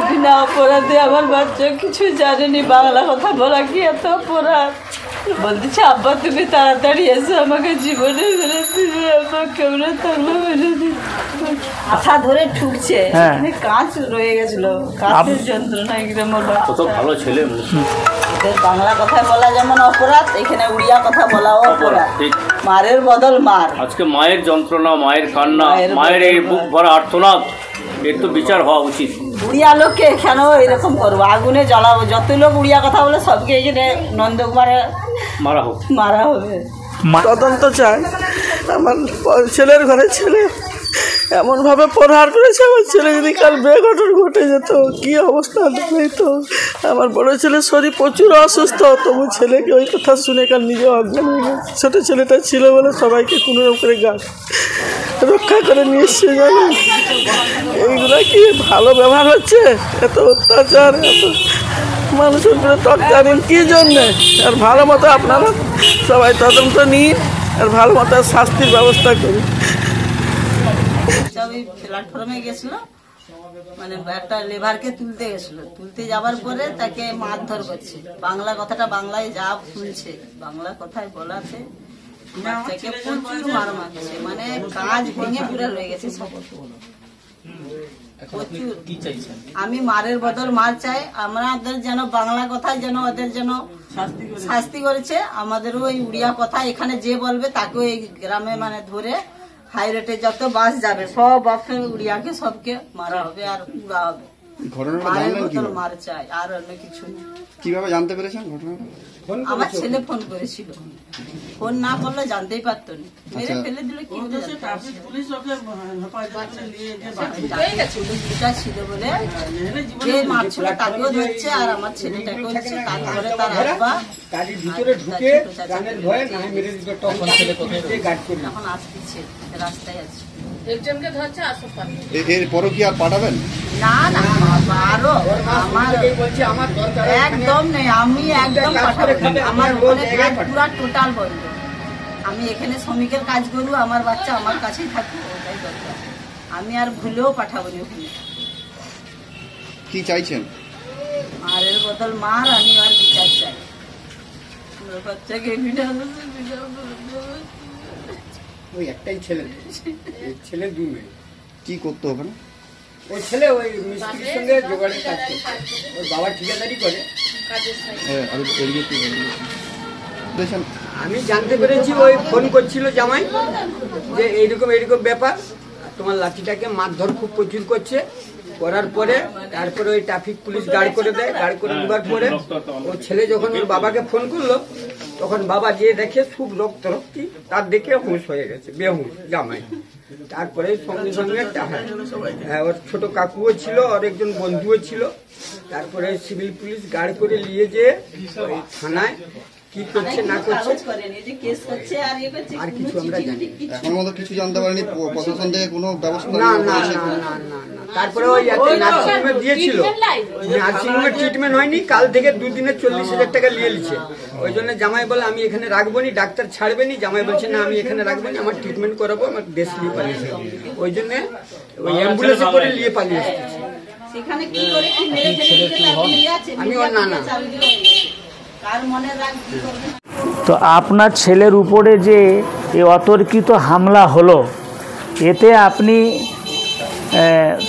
বিনা অপরাধে আমার বাচ্চা কিছু জানেনি, বাংলা কথা বলা কি এত অপরাধ? বলতেছে আব্বা তুমি তাড়াতাড়ি এসে আমাকে জীবনে ফেলে দিবে, আমার কেমন থাকলো ফেলে দিবে। আশা ধরে ঠুকছে, কাঁচ রয়ে গেছিল, কাঁচের যন্ত্রণা একদম। কত ভালো ছেলে। এদের বাংলা কথা বলা যেমন অপরাধ, এখানে উড়িয়া কথা বলাও অপরাধ। মারের বদল মার। আজকে মায়ের যন্ত্রণা, মায়ের কান্না, মায়ের এই বুক ভরা আর্তনাদ, এর তো বিচার হওয়া উচিত। উড়িয়া লোককে কেন এরকম করবো? আগুনে জ্বালাবো। যত লোক উড়িয়া কথা বলে সবকে এখানে নন্দকুমারে মারা হবে। তদন্ত চাই। আমার ছেলের ঘরে ছেলে এমনভাবে প্রহার করেছে, আমার ছেলে যদি কাল বেঘটন ঘটে যেত কী অবস্থা হতো। আমার বড় ছেলের শরীর প্রচুর অসুস্থ, তবু ছেলেকে ওই কথা শুনে কাল নিজে অজ্ঞান হয়ে গেছে। ছোটো ছেলেটা ছিল বলে সবাইকে কোনোরকম করে গাছ রক্ষা করে নিয়ে এসছে। জানি এইগুলো কি ভালো ব্যবহার হচ্ছে? এত অত্যাচার, এত মানুষের উপরে টক জানেন কী জন্যে? আর ভালো মতো আপনারা সবাই তদন্ত নিন আর ভালো মতো শাস্তির ব্যবস্থা করুন। ওই প্ল্যাটফর্মে গেছিল, মানে একটা লেবারকে তুলতে গেছিল, তুলতে যাবার পরে তাকে মারধর করছে। বাংলা কথাটা বাংলায় যা শুনছে, বাংলা কথায় বলাতে বাচ্চাকে প্রচুর মার মারছে, মানে কাজ ভেঙে পুরো রয়ে গেছে সব। আমি মারের বদল মার চাই। আমাদের যেন বাংলা কথায় যেন ওদের যেন শাস্তি করেছে, আমাদেরও ওই উড়িয়া কথা এখানে যে বলবে তাকেও এই গ্রামে মানে ধরে হাই রেটে যত বাস যাবে সব বাসে উড়িয়াকে সবকে মারা হবে আর উড়া হবে। মার চাই, আর অন্য কিছু না। কিভাবে জানতে পেরেছেন ঘটনাটা? আমার ছেলে ফোন করেছিল, ফোন না করলে জানতেই পারতো না। মেরে ফেলে দিলে কি পুলিশ ছিল বলে যে মারছিল তাকেও ধরছে আর আমার ছেলেটাকেও ধরছে। তারপরে তার আব্বা এখন আসতেছে, রাস্তায় আছে। এরপরও কি আর পাঠাবেন? না না, আরো আমার একদম নেই, আমি একদম পাঠাবো। আমার পুরা টোটাল বন্ধ। আমি এখানে শ্রমিকের কাজ করবো, আমার বাচ্চা আমার কাছেই থাকবো, ওটাই দরকার। আমি আর ভুলেও পাঠাবো না ওখানে। কি চাইছেন? মারের বদল মার, আমি আর বিচার চাই। আমার বাচ্চাকে ওই একটাই ছেলে, ছেলে দুই মেয়ে। কি করতো ওখানে? ওই ছেলে ওই মিস্ত্রির সঙ্গে জোগাড়ের কাজ করতো, ওর বাবা ঠিকাদারি করে। আমি জানতে পেরেছি ওই ফোন করছিল জামাই যে এইরকম এইরকম ব্যাপার, তোমার লাঠিটাকে মারধর খুব প্রচুর করছে। করার পরে তারপরে ওই ট্রাফিক পুলিশ গার্ড করে দেয়। গার্ড করে দেওয়ার পরে ওর ছেলে যখন ওর বাবাকে ফোন করলো, তখন বাবা গিয়ে দেখে খুব রক্তি, তার দেখে হুঁশ হয়ে গেছে, বেহুঁশ জামাই। তারপরে সঙ্গে সঙ্গে ওর ছোট কাকুও ছিল, আর একজন বন্ধুও ছিল। তারপরে সিভিল পুলিশ গার্ড করে নিয়ে যেয়ে ওই থানায় কি করছে না করছে আর কিছু আমরা জানি। এখন মতো কিছু জানতে পারিনি প্রশাসন থেকে কোনো ব্যবস্থা? না না না না। তারপরে ওই নার্সিংহোমে দিয়েছিল, নার্সিংহোমের ট্রিটমেন্ট হয়নি। কাল থেকে 2 দিনে 40,000 টাকা নিয়ে নিচ্ছে। ওই জন্য জামাই বলে আমি এখানে রাখবো নি, ডাক্তার ছাড়বে নি। জামাই বলছে না আমি এখানে রাখবো নি, আমার ট্রিটমেন্ট করাবো, আমার দেশ নিয়ে পালিয়েছে। ওই জন্য ওই অ্যাম্বুলেন্সে করে নিয়ে পালিয়ে এসেছে। আমি ওর নানা। তো আপনার ছেলের উপরে যে এই অতর্কিত হামলা হলো, এতে আপনি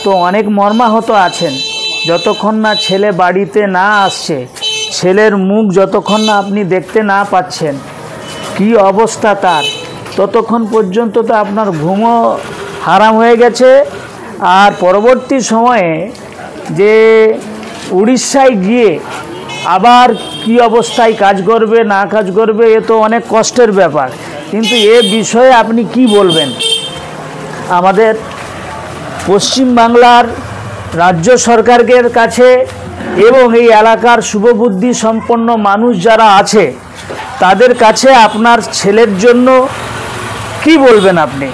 তো অনেক মর্মাহত আছেন। যতক্ষণ না ছেলে বাড়িতে না আসছে, ছেলের মুখ যতক্ষণ না আপনি দেখতে না পাচ্ছেন কি অবস্থা তার, ততক্ষণ পর্যন্ত তো আপনার ঘুমও হারাম হয়ে গেছে। আর পরবর্তী সময়ে যে উড়িষ্যায় গিয়ে আবার কি অবস্থায় কাজ করবে না কাজ করবে, এ তো অনেক কষ্টের ব্যাপার। কিন্তু এ বিষয়ে আপনি কি বলবেন? আমাদের পশ্চিমবাংলার রাজ্য সরকারের কাছে এবং এই এলাকার শুভবুদ্ধি সম্পন্ন মানুষ যারা আছে তাদের কাছে আপনার ছেলের জন্য কি বলবেন? আপনি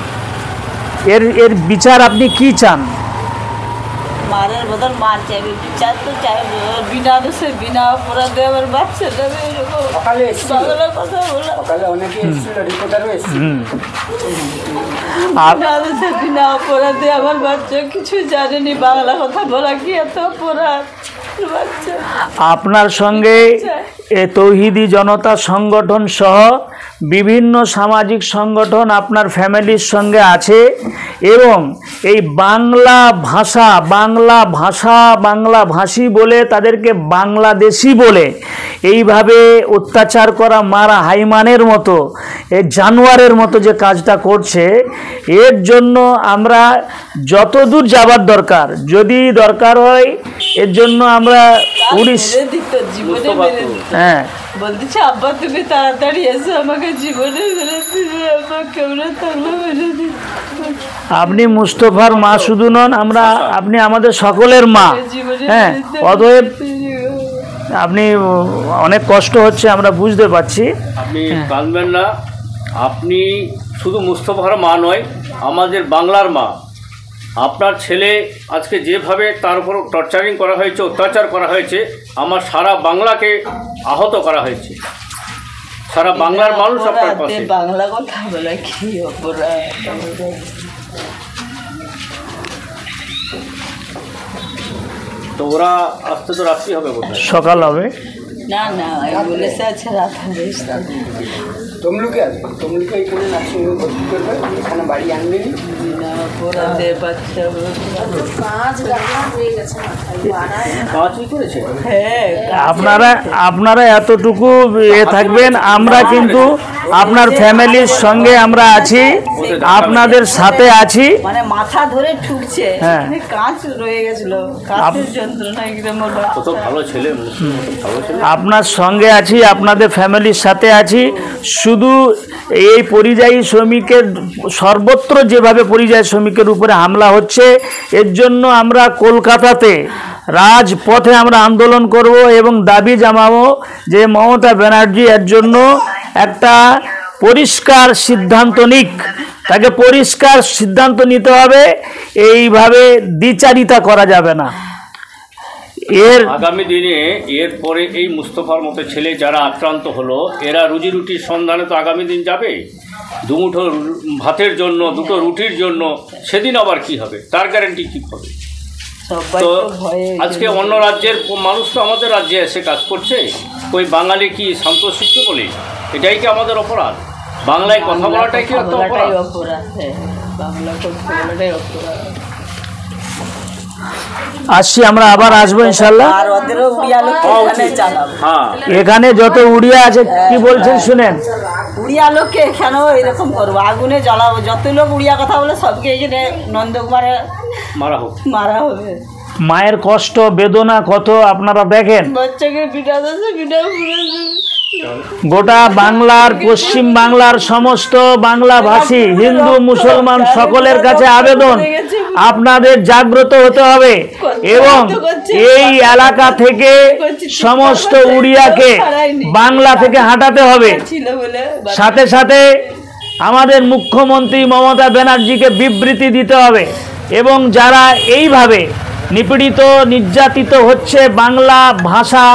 এর বিচার আপনি কি চান? মারের বদল মার চাইবে, বিচার তো চাইবে। বিনা দোষে বিনা অপরাধে আমার বাচ্চাটা এরকম সকালে এসেছিল, বাংলা কথা বলা, সকালে অনেকে এসেছিল, রিপোর্টারও এসেছিল। বিনা দোষে বিনা অপরাধে আমার বাচ্চা কিছু জানেনি, বাংলা কথা বলা কি এত অপরাধ বাচ্চা। আপনার সঙ্গে এ তৌহিদি জনতা সংগঠন সহ বিভিন্ন সামাজিক সংগঠন আপনার ফ্যামিলির সঙ্গে আছে এবং এই বাংলা ভাষী বলে তাদেরকে বাংলাদেশি বলে এইভাবে অত্যাচার করা, মারা হাইমানের মতো, এই জানোয়ারের মতো যে কাজটা করছে, এর জন্য আমরা যতদূর যাবার দরকার, যদি দরকার হয় এর জন্য আমরা হ্যাঁ বলতেছে আব্বা তুমি তাড়াতাড়ি এসো, আমাকে জীবনে মেরে দিবে, আমার কেমন থাকলে মেরে দিবে। আপনি মুস্তফার মা শুধু নন, আপনি আমাদের সকলের মা। হ্যাঁ, অতএব আপনি অনেক কষ্ট হচ্ছে, আমরা বুঝতে পারছি। আপনি কাঁদবেন না, আপনি শুধু মুস্তফার মা নয়, আমাদের বাংলার মা। আপনার ছেলে আজকে যেভাবে তার উপর টর্চারিং করা হয়েছে, অত্যাচার করা হয়েছে, আমার সারা বাংলাকে আহত করা হয়েছে। সারা বাংলার মানুষ আপনার পাশে। বাংলা কথা বলা কি অপরাধ? তো ওরা আসতে তো রাত্রি হবে, বোধহয় সকাল হবে। না না বলেছে আছে রাত হবে। তমলুকে আসবে, তমলুকে এখানে নার্সিংহোমে ভর্তি করবে, এখানে বাড়ি আনবেনি। অপরাধে বাচ্চা করেছে। হ্যাঁ, আপনারা এতটুকু থাকবেন, আমরা কিন্তু আপনার ফ্যামিলির সঙ্গে আমরা আছি, আপনাদের সাথে আছি। মানে মাথা ধরে ঠুকছে, হ্যাঁ, কাঁচ রয়ে গেছিল, কাঁচের যন্ত্রণা একদম। কত ভালো ছেলে, ভালো ছেলে। আপনার সঙ্গে আছি, আপনাদের ফ্যামিলির সাথে আছি। শুধু এই পরিযায়ী শ্রমিকের সর্বত্র যেভাবে পরিযায়ী শ্রমিকের উপরে হামলা হচ্ছে, এর জন্য আমরা কলকাতাতে রাজপথে আমরা আন্দোলন করব এবং দাবি জানাবো যে মমতা ব্যানার্জি এর জন্য একটা পরিষ্কার সিদ্ধান্ত নিক, তাকে পরিষ্কার সিদ্ধান্ত নিতে হবে। এইভাবে দ্বিচারিতা করা যাবে না। আগামী দিনে এরপরে এই মুস্তফার মতো ছেলে যারা আক্রান্ত হলো, এরা রুজি রুটির সন্ধানে তো আগামী দিন যাবে, দুমুঠো ভাতের জন্য, দুটো রুটির জন্য। সেদিন আবার কি হবে, তার গ্যারান্টি কি হবে? তো আজকে অন্য রাজ্যের মানুষ তো আমাদের রাজ্যে এসে কাজ করছে, ওই বাঙালি কি শান্তশিষ্ট বলে? এটাই কি আমাদের অপরাধ? বাংলায় কথা বলাটাই কি একটা অপরাধ? বাংলা কথা বলাটাই অপরাধ। আসছি, আমরা আবার আসবো ইনশাল্লাহ। আর ওদেরও উড়িয়া লোক এখানে চালাবো। এখানে যত উড়িয়া আছে, কি বলছেন শুনেন। উড়িয়া লোককে এখানেও এরকম করবো, আগুনে জ্বালাবো। যত লোক উড়িয়া কথা বলে সবকে এখানে নন্দকুমারে মারা হবে। মায়ের কষ্ট বেদনা কত আপনারা দেখেন। বাচ্চাকে বিনা দোষে বিনা গোটা বাংলার, পশ্চিম বাংলার সমস্ত বাংলাভাষী হিন্দু মুসলমান সকলের কাছে আবেদন, আপনাদের জাগ্রত হতে হবে এবং এই এলাকা থেকে সমস্ত উড়িয়াকে বাংলা থেকে হাঁটাতে হবে। সাথে সাথে আমাদের মুখ্যমন্ত্রী মমতা ব্যানার্জিকে বিবৃতি দিতে হবে এবং যারা এইভাবে নিপীড়িত নির্যাতিত হচ্ছে বাংলা ভাষা,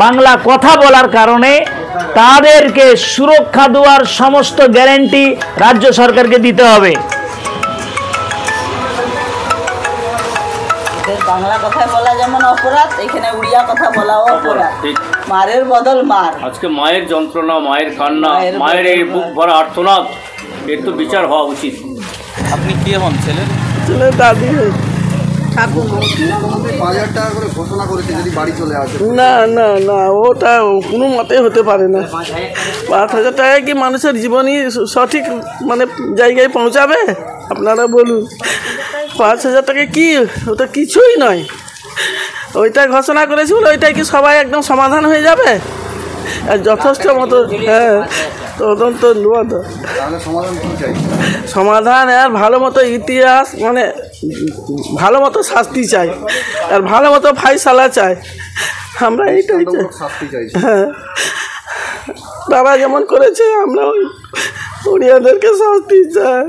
বাংলা কথা বলার কারণে, তাদেরকে সুরক্ষা দেওয়ার সমস্ত গ্যারান্টি রাজ্য সরকারকে দিতে হবে। বাংলা কথা বলা যেমন অপরাধ, এখানে উড়িয়া কথা বলাও অপরাধ। মারের বদল মার। আজকে মায়ের যন্ত্রণা, মায়ের কান্না, মায়ের এই বুক ভরা আর্তনাদ, এর তো বিচার হওয়া উচিত। আপনি কে হন ছেলের? ছেলের দাদি। 5,000 টাকা করে ঘোষণা করেছে যদি বাড়ি চলে আসে। না না না, ওটা কোনো মতে হতে পারে না। 5,000 টাকা কি মানুষের জীবনই সঠিক মানে জায়গায় পৌঁছাবে? আপনারা বলুন। 5,000 টাকা কি, ওটা কিছুই নয়। ওইটা ঘোষণা করেছিল, ওইটাই কি সবাই একদম সমাধান হয়ে যাবে? আর যথেষ্ট মতো তদন্ত নেওয়া তো সমাধান। আর ভালো মতো ইতিহাস, মানে ভালো মতো শাস্তি চাই, আর ভালো মতো ফাইসালা চাই। আমরা এইটাই চাই। হ্যাঁ, তারা যেমন করেছে আমরা ওই উড়িয়াদেরকে শাস্তি চাই।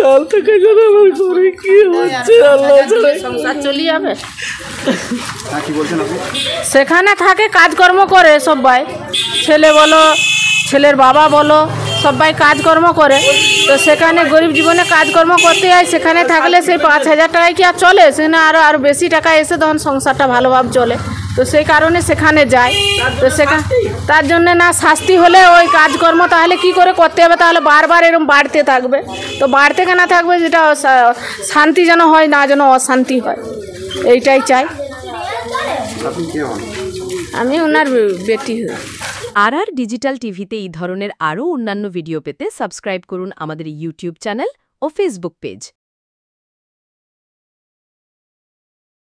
কাল থেকে যেন আমার ঘরে কি হচ্ছে আল্লাহ ছাড়া। সংসার চলে যাবে। হ্যাঁ কি বলছেন আপনি? সেখানে থাকে কাজকর্ম করে সবাই, ছেলে বলো ছেলের বাবা বলো সবাই কাজকর্ম করে। তো সেখানে গরিব জীবনে কাজকর্ম করতে হয়, সেখানে থাকলে সেই 5,000 টাকায় কি আর চলে? সেখানে আরও বেশি টাকা এসে তখন সংসারটা ভালোভাবে চলে। তো সেই কারণে সেখানে যায়। তো সেখানে তার জন্যে না শাস্তি হলে ওই কাজকর্ম তাহলে কি করে করতে হবে? তাহলে বারবার এরকম বাড়তে থাকবে। তো বাড়তে কেন থাকবে? যেটা শান্তি যেন হয় না, যেন অশান্তি হয়, এইটাই চাই। আপনি কে হন? আমি ওনার বেটি হই। আর ডিজিটাল টিভিতে এই ধরনের আরও অন্যান্য ভিডিও পেতে সাবস্ক্রাইব করুন আমাদের ইউটিউব চ্যানেল ও ফেসবুক পেজ।